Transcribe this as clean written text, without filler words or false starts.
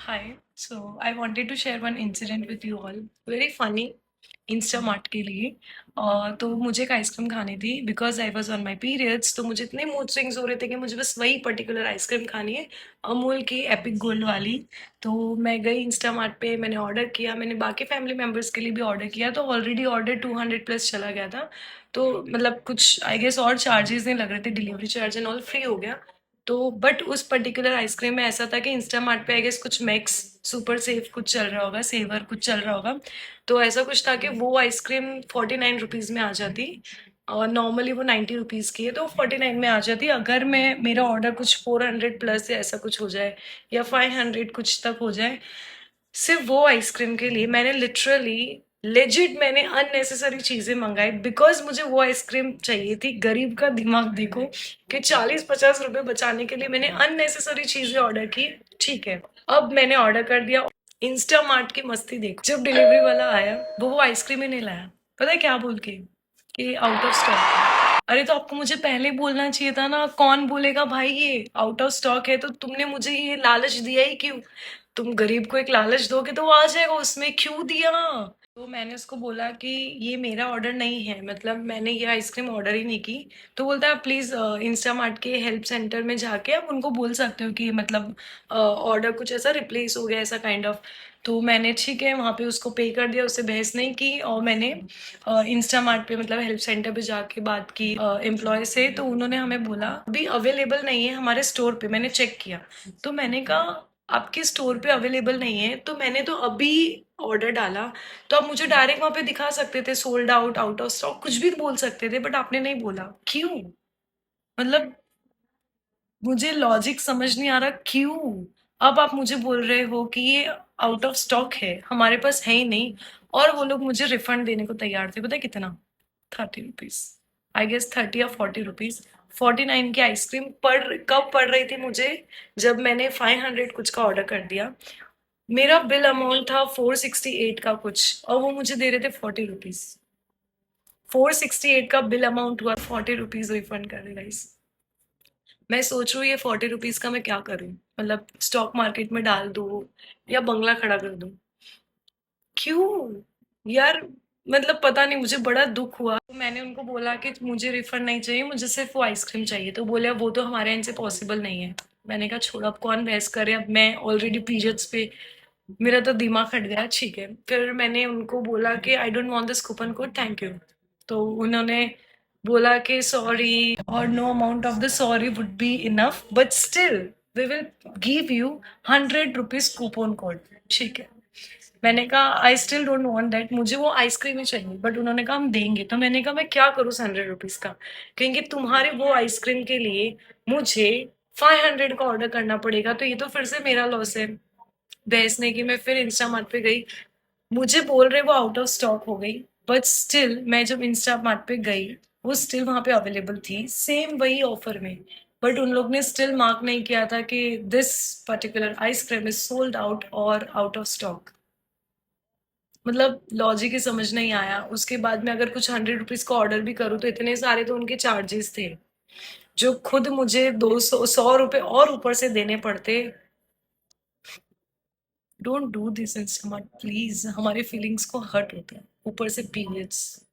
Hi. So I wanted to share one incident with you all. Very funny. Instamart के लिए तो मुझे एक आइसक्रीम खानी थी because I was on my periods. तो मुझे इतने मूड स्विंग्स हो रहे थे कि मुझे बस वही पर्टिकुलर आइसक्रीम खानी है, अमूल की एपिक गोल्ड वाली। तो मैं गई इंस्टामार्ट पे, मैंने ऑर्डर किया, मैंने बाकी फैमिली मेम्बर्स के लिए भी ऑर्डर किया। तो ऑलरेडी ऑर्डर 200 प्लस चला गया था। तो मतलब कुछ आई गेस और चार्जेस नहीं लग रहे थे, delivery charge and all free हो गया। तो बट उस पर्टिकुलर आइसक्रीम में ऐसा था कि इंस्टामार्ट पे आई गेस कुछ मैक्स सुपर सेफ कुछ चल रहा होगा, सेवर कुछ चल रहा होगा। तो ऐसा कुछ था कि वो आइसक्रीम 49 रुपीज़ में आ जाती और नॉर्मली वो 90 रुपीज़ की है, तो 49 में आ जाती अगर मैं मेरा ऑर्डर कुछ 400 प्लस या ऐसा कुछ हो जाए या 500 कुछ तक हो जाए। सिर्फ वो आइसक्रीम के लिए मैंने लिटरली लेजिट मैंने अननेसेसरी चीजें मंगाई बिकॉज मुझे वो आइसक्रीम चाहिए थी। गरीब का दिमाग देखो कि 40-50 रुपए बचाने के लिए मैंने अननेसेसरी चीजें ऑर्डर की। ठीक है, अब मैंने ऑर्डर कर दिया। इंस्टा मार्ट की मस्ती देखो, जब डिलीवरी वाला आया वो आइसक्रीम ही नहीं लाया। पता है क्या बोल के कि आउट ऑफ स्टॉक है। अरे तो आपको मुझे पहले बोलना चाहिए था ना। कौन बोलेगा भाई ये आउट ऑफ स्टॉक है? तो तुमने मुझे ये लालच दिया ही क्यों? तुम गरीब को एक लालच दोगे तो वो आ जाएगा, उसमें क्यों दिया? तो मैंने उसको बोला कि ये मेरा ऑर्डर नहीं है, मतलब मैंने ये आइसक्रीम ऑर्डर ही नहीं की। तो बोलता है प्लीज इंस्टामार्ट के हेल्प सेंटर में जाके आप उनको बोल सकते हो कि मतलब ऑर्डर कुछ ऐसा रिप्लेस हो गया, ऐसा काइंड ऑफ। तो मैंने ठीक है वहाँ पे उसको पे कर दिया, उससे बहस नहीं की और मैंने इंस्टामार्ट पे मतलब हेल्प सेंटर पे जाके बात की एम्प्लॉय से। तो उन्होंने हमें बोला अभी अवेलेबल नहीं है हमारे स्टोर पे। मैंने चेक किया तो मैंने कहा आपके स्टोर पे अवेलेबल नहीं है, तो मैंने तो अभी ऑर्डर डाला। तो आप मुझे डायरेक्ट वहां पे दिखा सकते थे sold out, out of stock, कुछ भी बोल सकते थे, बट आपने नहीं बोला क्यों? मतलब मुझे लॉजिक समझ नहीं आ रहा क्यों। अब आप मुझे बोल रहे हो कि ये आउट ऑफ स्टॉक है, हमारे पास है ही नहीं। और वो लोग मुझे रिफंड देने को तैयार थे, पता है कितना? 30 रुपीज, आई गेस 30 या 40 रुपीज। 49 की आइसक्रीम पड़ कब पड़ रही थी मुझे? जब मैंने 500 कुछ का ऑर्डर कर दिया। मेरा बिल अमाउंट था 468 का कुछ और वो मुझे दे रहे थे 40 रुपीज। 468 का बिल अमाउंट हुआ, 40 रुपीज रिफंड कर रहे गाइस। मैं सोच रही हूँ ये 40 रुपीज का मैं क्या करूँ, मतलब स्टॉक मार्केट में डाल दूँ या बंगला खड़ा कर दूँ? क्यों यार? मतलब पता नहीं, मुझे बड़ा दुख हुआ। तो मैंने उनको बोला कि मुझे रिफंड नहीं चाहिए, मुझे सिर्फ वो आइसक्रीम चाहिए। तो बोले वो तो हमारे यहाँ से पॉसिबल नहीं है। मैंने कहा छोड़, अब कौन बहस करे, अब मैं ऑलरेडी पीरियड्स पे, मेरा तो दिमाग हट गया। ठीक है, फिर मैंने उनको बोला कि I don't want this coupon code, thank you. तो उन्होंने बोला कि सॉरी और no amount of the sorry would be enough but still we will give you 100 rupees coupon code. ठीक है, मैंने कहा I still don't want that, मुझे वो आइसक्रीम ही चाहिए। बट उन्होंने कहा हम देंगे। तो मैंने कहा मैं क्या करूँ 100 रुपीज का? कहेंगे तुम्हारे वो आइसक्रीम के लिए मुझे 500 का ऑर्डर करना पड़ेगा, तो ये तो फिर से मेरा लॉस है। बहस नहीं की, मैं फिर इंस्टामार्ट पे गई। मुझे बोल रहे वो आउट ऑफ स्टॉक हो गई, बट स्टिल मैं जब इंस्टामार्ट पे गई वो स्टिल वहां पे अवेलेबल थी, सेम वही ऑफर में। बट उन लोग ने स्टिल मार्क नहीं किया था कि this particular ice cream is sold out और आउट ऑफ स्टॉक। मतलब लॉजिक ही समझ नहीं आया। उसके बाद में अगर कुछ 100 रुपीज का ऑर्डर भी करूँ तो इतने सारे तो उनके चार्जेस थे जो खुद मुझे 200-100 रुपए और ऊपर से देने पड़ते। Don't do this Instamart please, हमारे फीलिंग्स को हर्ट होता है, ऊपर से पीरियड्स।